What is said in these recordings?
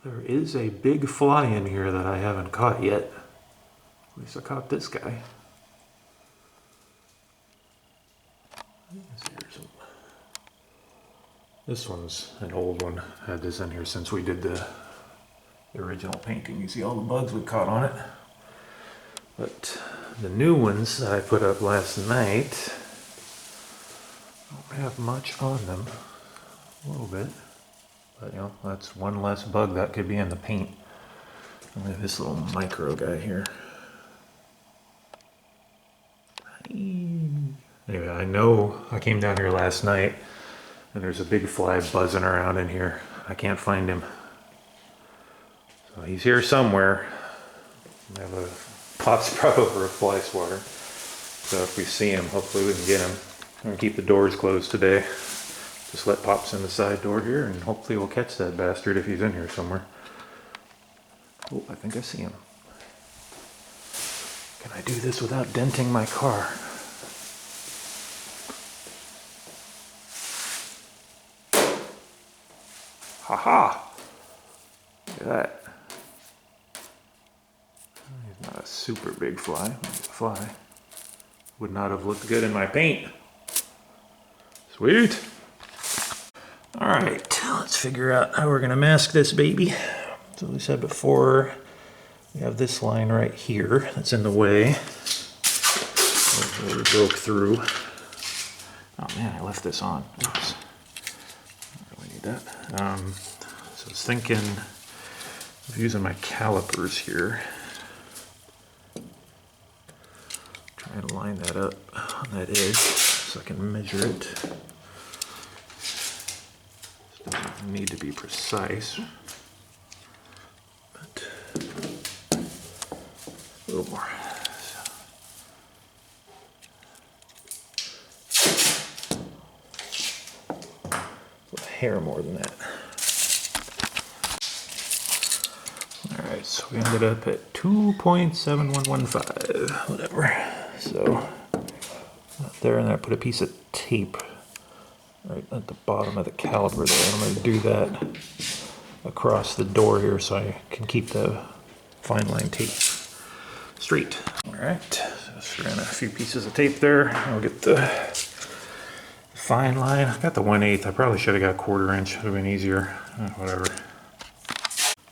There is a big fly in here that I haven't caught yet. At least I caught this guy. This one's an old one. I had this in here since we did the original painting. You see all the bugs we caught on it. But the new ones that I put up last night don't have much on them. A little bit. But you know, that's one less bug that could be in the paint. And we have this little micro guy here. Anyway, I know I came down here last night and there's a big fly buzzing around in here. I can't find him. So he's here somewhere. I have a pot sprout over a fly swatter. So if we see him, hopefully we can get him. I'm gonna keep the doors closed today. Just let Pops in the side door here and hopefully we'll catch that bastard if he's in here somewhere. Oh, I think I see him. Can I do this without denting my car? Haha! Look at that. He's not a super big fly. He's a fly. Would not have looked good in my paint. Sweet! Alright, let's figure out how we're going to mask this baby. So we said before, we have this line right here that's in the way. We broke through. Oh man, I left this on. Oops. That. So I was thinking of using my calipers here. Try and line that up on that edge so I can measure it. It doesn't need to be precise, but a little more. Hair more than that. Alright, so we ended up at 2.7115, whatever. So, up there, and then I put a piece of tape right at the bottom of the caliper there. I'm going to do that across the door here so I can keep the fine line tape straight. Alright, so throw in a few pieces of tape there. I'll get the fine line. I got the 1/8. I probably should have got 1/4 inch. Would have been easier. Whatever.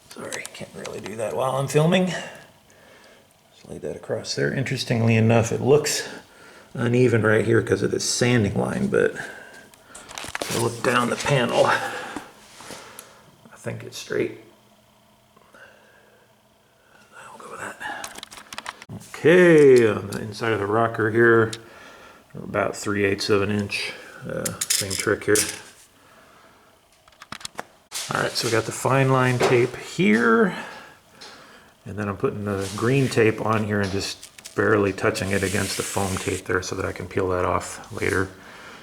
Sorry, can't really do that while I'm filming. Just lay that across there. Interestingly enough, it looks uneven right here because of this sanding line, but if I look down the panel, I think it's straight. I'll go with that. Okay, on the inside of the rocker here, about 3/8 of an inch. Same trick here. Alright, so we got the fine line tape here, and then I'm putting the green tape on here and just barely touching it against the foam tape there so that I can peel that off later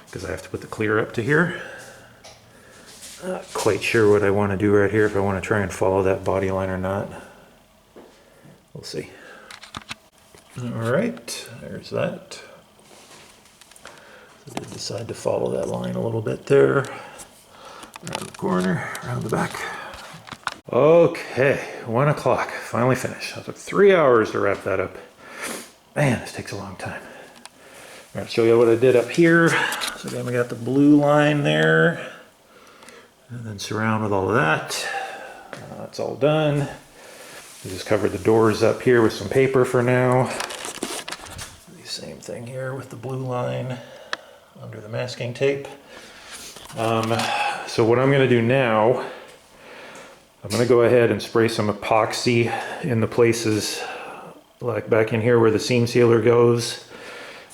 because I have to put the clear up to here. Not quite sure what I want to do right here, if I want to try and follow that body line or not. We'll see. Alright, there's that. I did decide to follow that line a little bit there. Around the corner, around the back. Okay, 1 o'clock, finally finished. It took 3 hours to wrap that up. Man, this takes a long time. All right, show you what I did up here. So again, we got the blue line there. And then surround with all of that. That's all done. We just covered the doors up here with some paper for now. The same thing here with the blue line under the masking tape. So what I'm going to do now, I'm going to go ahead and spray some epoxy in the places like back in here where the seam sealer goes,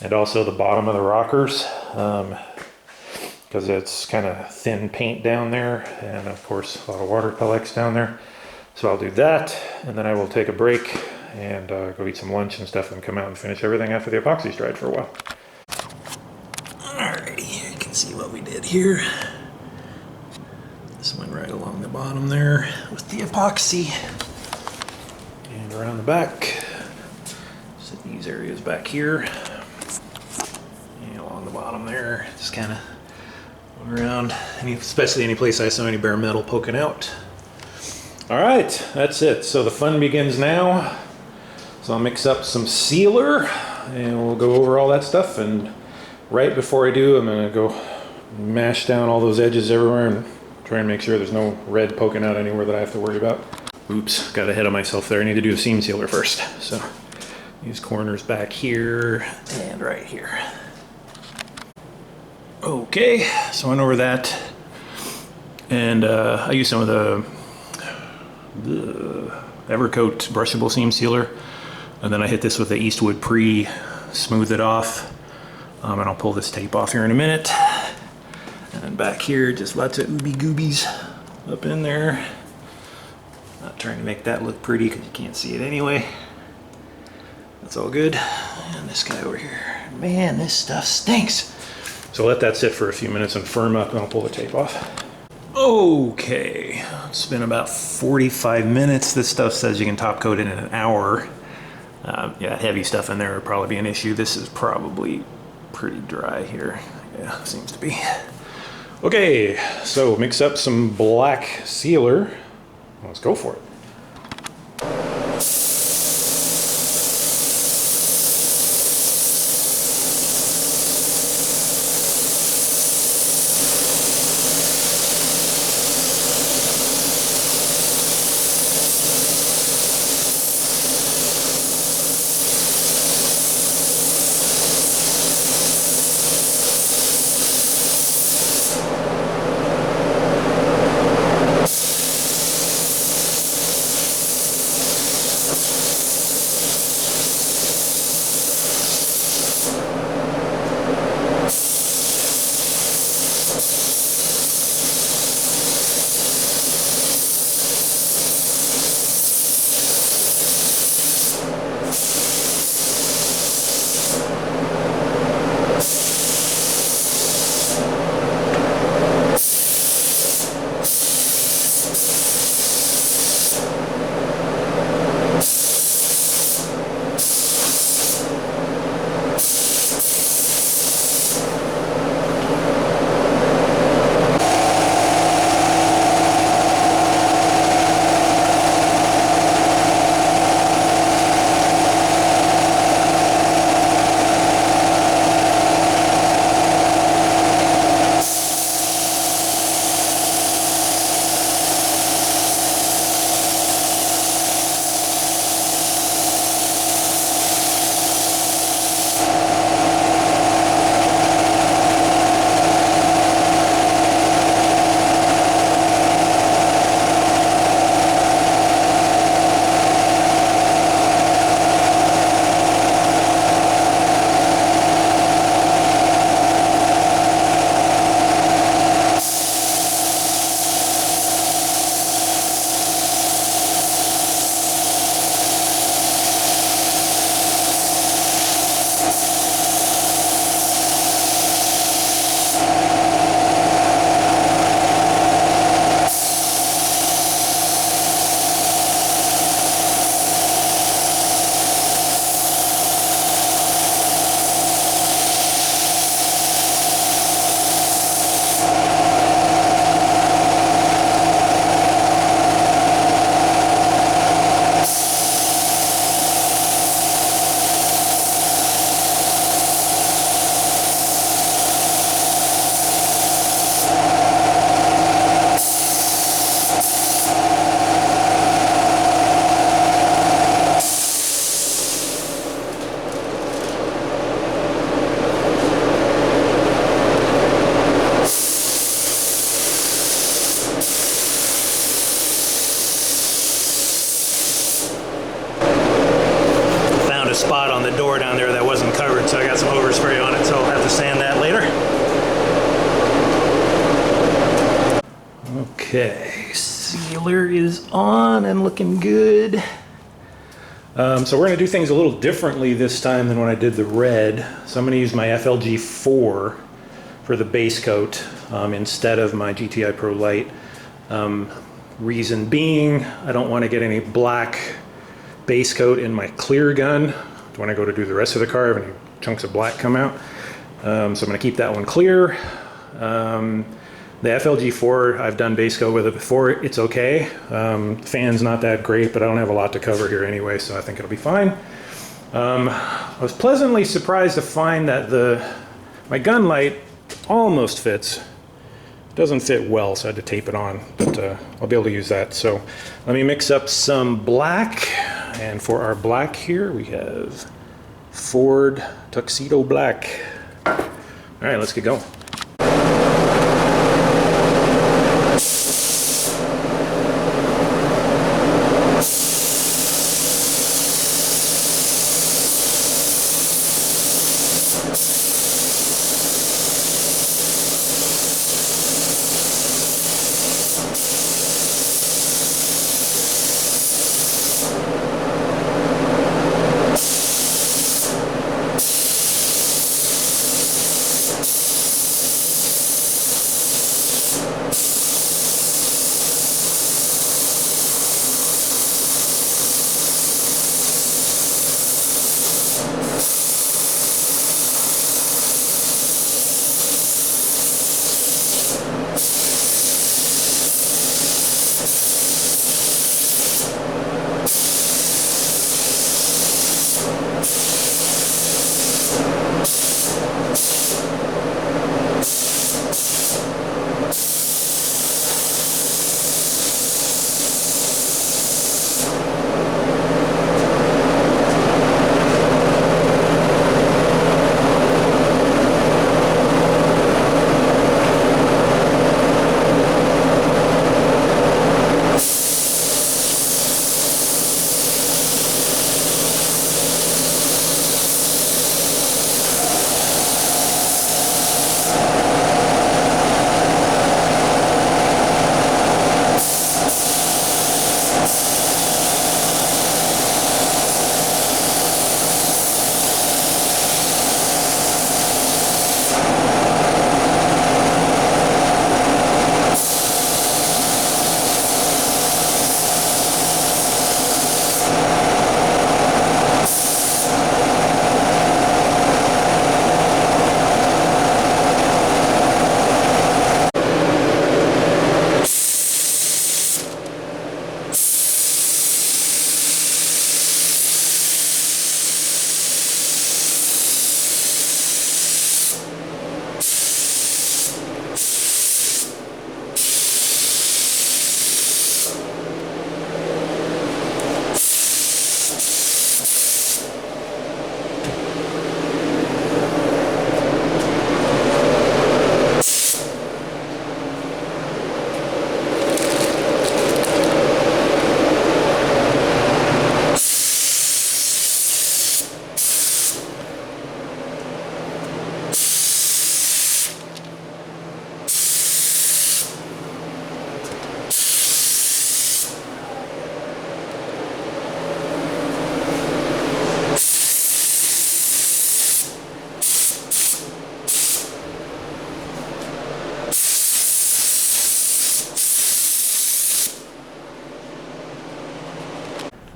and also the bottom of the rockers, because it's kind of thin paint down there, and of course a lot of water collects down there. So I'll do that, and then I will take a break and go eat some lunch and stuff and come out and finish everything after the epoxy's dried for a while. Alrighty, you can see what we did here. This went right along the bottom there with the epoxy, and around the back. So these areas back here, and along the bottom there, just kind of around, especially any place I saw any bare metal poking out. All right, that's it. So the fun begins now. So I'll mix up some sealer and we'll go over all that stuff. And right before I do, I'm gonna go mash down all those edges everywhere and try and make sure there's no red poking out anywhere that I have to worry about. Oops, got ahead of myself there. I need to do the seam sealer first. So these corners back here and right here. Okay, so I went over that. And I used some of the Evercoat brushable seam sealer, and then I hit this with the Eastwood Pre, smooth it off, and I'll pull this tape off here in a minute. And then back here, just lots of ooby goobies up in there. Not trying to make that look pretty because you can't see it anyway. That's all good. And this guy over here, man, this stuff stinks. So let that sit for a few minutes and firm up, and I'll pull the tape off. Okay, it's been about 45 minutes. This stuff says you can top coat it in an hour. Yeah, heavy stuff in there would probably be an issue. This is probably pretty dry here. Yeah, seems to be. Okay, so mix up some black sealer. Let's go for it. Spot on the door down there that wasn't covered, so I got some overspray on it, so I'll have to sand that later. Okay, sealer is on and looking good. So we're going to do things a little differently this time than when I did the red. So I'm going to use my FLG 4 for the base coat instead of my GTI Pro Light. Reason being, I don't want to get any black base coat in my clear gun when I go to do the rest of the car, if any chunks of black come out. So I'm going to keep that one clear. Then The FLG4, I've done base coat with it before. It's okay. Fan's not that great, but I don't have a lot to cover here anyway, so I think it'll be fine. I was pleasantly surprised to find that my gun light almost fits. It doesn't fit well, so I had to tape it on, but I'll be able to use that. So let me mix up some black, and for our black here, we have Ford Tuxedo Black. All right, let's get going.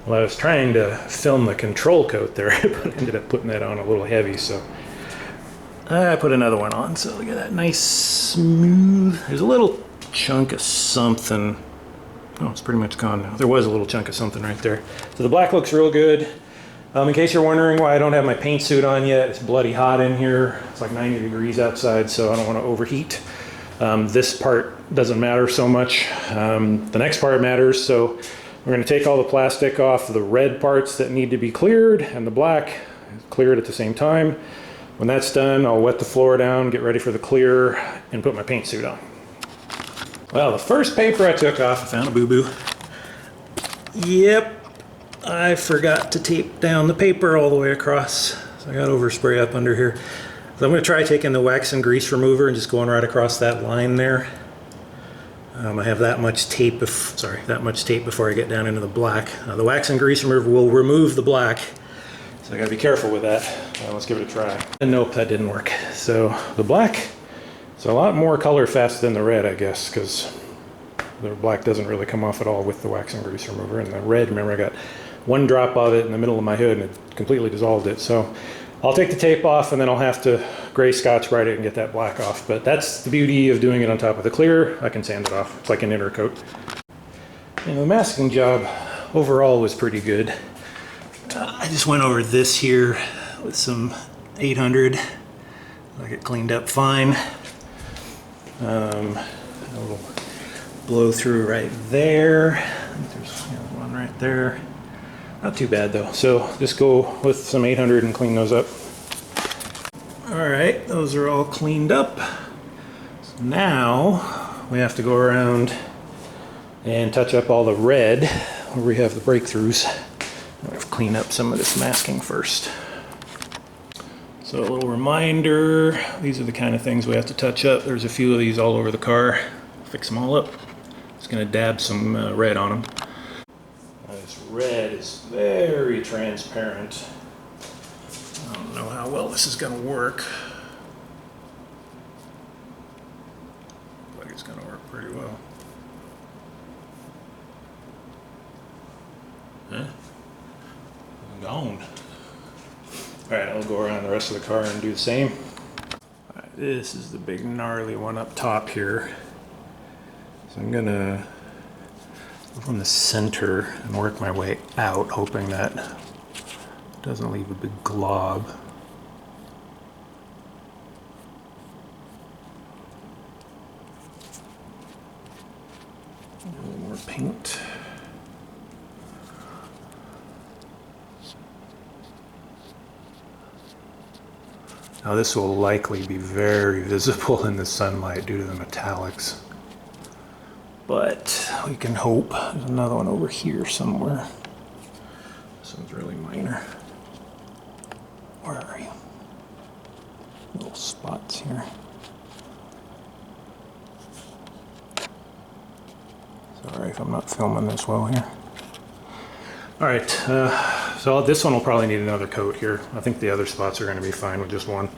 Well, I was trying to film the control coat there, but ended up putting that on a little heavy, so I put another one on, so look at that nice smooth. There's a little chunk of something. Oh, it's pretty much gone now. There was a little chunk of something right there. So the black looks real good. In case you're wondering why I don't have my paint suit on yet, it's bloody hot in here. It's like 90 degrees outside, so I don't want to overheat. This part doesn't matter so much. The next part matters, so we're going to take all the plastic off the red parts that need to be cleared, and the black cleared at the same time. When that's done, I'll wet the floor down, get ready for the clear, and put my paint suit on. Well, the first paper I took off, I found a boo-boo. Yep, I forgot to tape down the paper all the way across. So I got overspray up under here. So I'm going to try taking the wax and grease remover and just going right across that line there. I have that much tape, that much tape before I get down into the black. The wax and grease remover will remove the black, so I gotta be careful with that. Let's give it a try. And nope, that didn't work. So the black, it's a lot more color fast than the red, I guess, because the black doesn't really come off at all with the wax and grease remover. And the red, remember, I got one drop of it in the middle of my hood and it completely dissolved it. So I'll take the tape off and then I'll have to gray scotch write it and get that black off. But that's the beauty of doing it on top of the clear. I can sand it off. It's like an inner coat. And the masking job overall was pretty good. I just went over this here with some 800. I get cleaned up fine. A little blow through right there. I think there's one right there. Not too bad though. So just go with some 800 and clean those up. All right, those are all cleaned up. So now we have to go around and touch up all the red where we have the breakthroughs. I'm gonna clean up some of this masking first. So a little reminder, these are the kind of things we have to touch up. There's a few of these all over the car. Fix them all up. Just gonna dab some red on them. This red is very transparent. I don't know how well this is gonna work. Looks like it's gonna work pretty well. Huh? Gone. Alright, I'll go around the rest of the car and do the same. All right, this is the big gnarly one up top here. So I'm gonna go from the center and work my way out, hoping that it doesn't leave a big glob. A little more paint. Now this will likely be very visible in the sunlight due to the metallics. But we can hope. There's another one over here somewhere. This one's really minor. Where are you? Little spots here. Sorry if I'm not filming this well here. All right, so this one will probably need another coat here. I think the other spots are going to be fine with just one.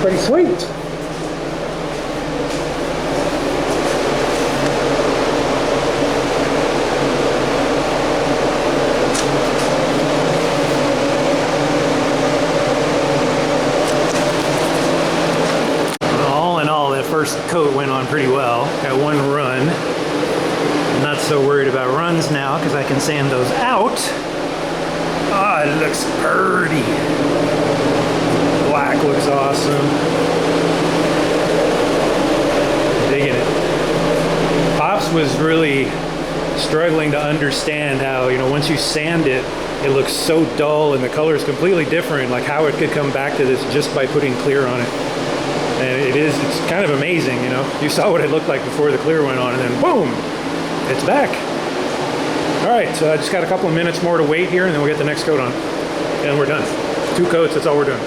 pretty sweet. All in all, that first coat went on pretty well. Got one run. I'm not so worried about runs now because I can sand those out. Ah, it looks pretty. Black looks awesome. Digging it. Pops was really struggling to understand how, you know, once you sand it, it looks so dull and the color is completely different, like how it could come back to this just by putting clear on it. And it's kind of amazing, you know. You saw what it looked like before the clear went on and then boom, it's back. All right, so I just got a couple of minutes more to wait here and then we'll get the next coat on. And we're done. 2 coats, that's all we're doing.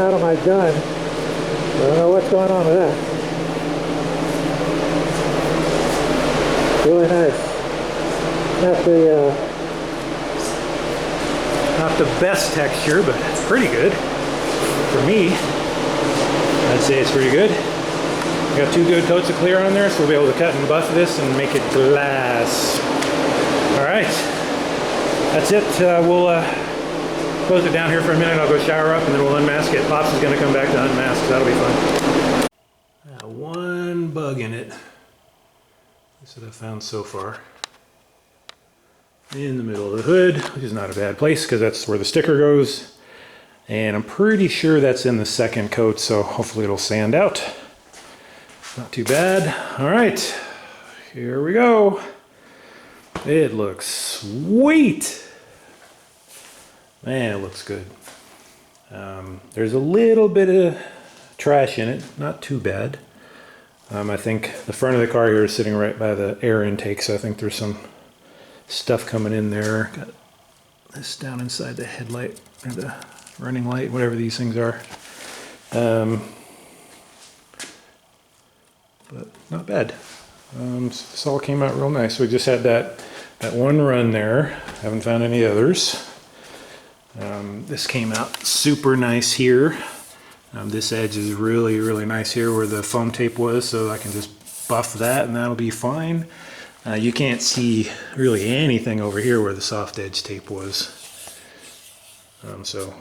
out of my gun. I don't know what's going on with that. Really nice. Not the best texture, but it's pretty good. For me, I'd say it's pretty good. We got 2 good coats of clear on there, so we'll be able to cut and buff this and make it glass. All right, that's it. We'll close it down here for a minute. I'll go shower up and then we'll unmask it. Pops is gonna come back to unmask, so that'll be fun. One bug in it. That's what I've found so far. In the middle of the hood, which is not a bad place because that's where the sticker goes. And I'm pretty sure that's in the second coat, so hopefully it'll sand out. Not too bad. All right, here we go. It looks sweet. Man, it looks good. There's a little bit of trash in it, not too bad. I think the front of the car here is sitting right by the air intake, so I think there's some stuff coming in there. Got this down inside the headlight, or the running light, whatever these things are. But not bad. So this all came out real nice. We just had that one run there. Haven't found any others. This came out super nice here. This edge is really, really nice here where the foam tape was, so I can just buff that and that'll be fine. You can't see really anything over here where the soft edge tape was. So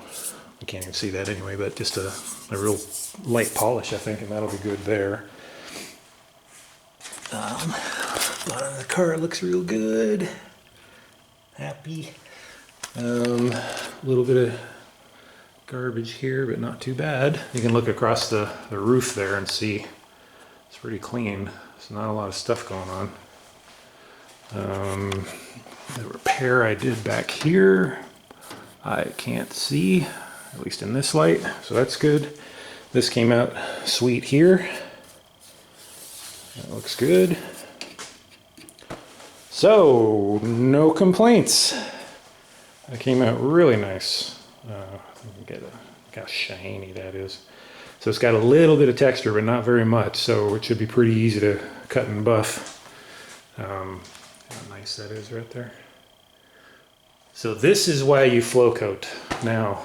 you can't even see that anyway, but just a real light polish, I think, and that'll be good there. Bottom of the car looks real good. Happy. A little bit of garbage here, but not too bad. You can look across the roof there and see it's pretty clean. There's not a lot of stuff going on. The repair I did back here, I can't see, at least in this light, so that's good. This came out sweet here. That looks good. So, no complaints. That came out really nice. Get how shiny that is. So it's got a little bit of texture, but not very much, so it should be pretty easy to cut and buff. How nice that is right there. So this is why you flow coat. Now,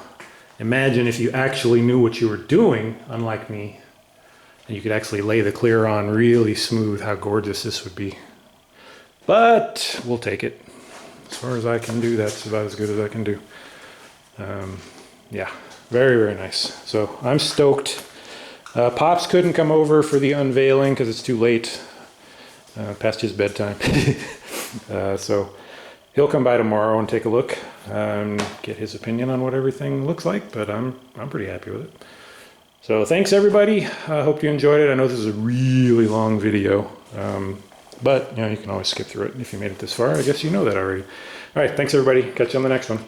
imagine if you actually knew what you were doing, unlike me, and you could actually lay the clear on really smooth, how gorgeous this would be. But we'll take it. As far as I can do, that's about as good as I can do. Yeah, very, very nice. So I'm stoked. Pops couldn't come over for the unveiling because it's too late, past his bedtime. So he'll come by tomorrow and take a look, get his opinion on what everything looks like, but I'm pretty happy with it. So thanks everybody. I hope you enjoyed it. I know this is a really long video, but you know, you can always skip through it if you made it this far. I guess you know that already. All right, thanks everybody. Catch you on the next one.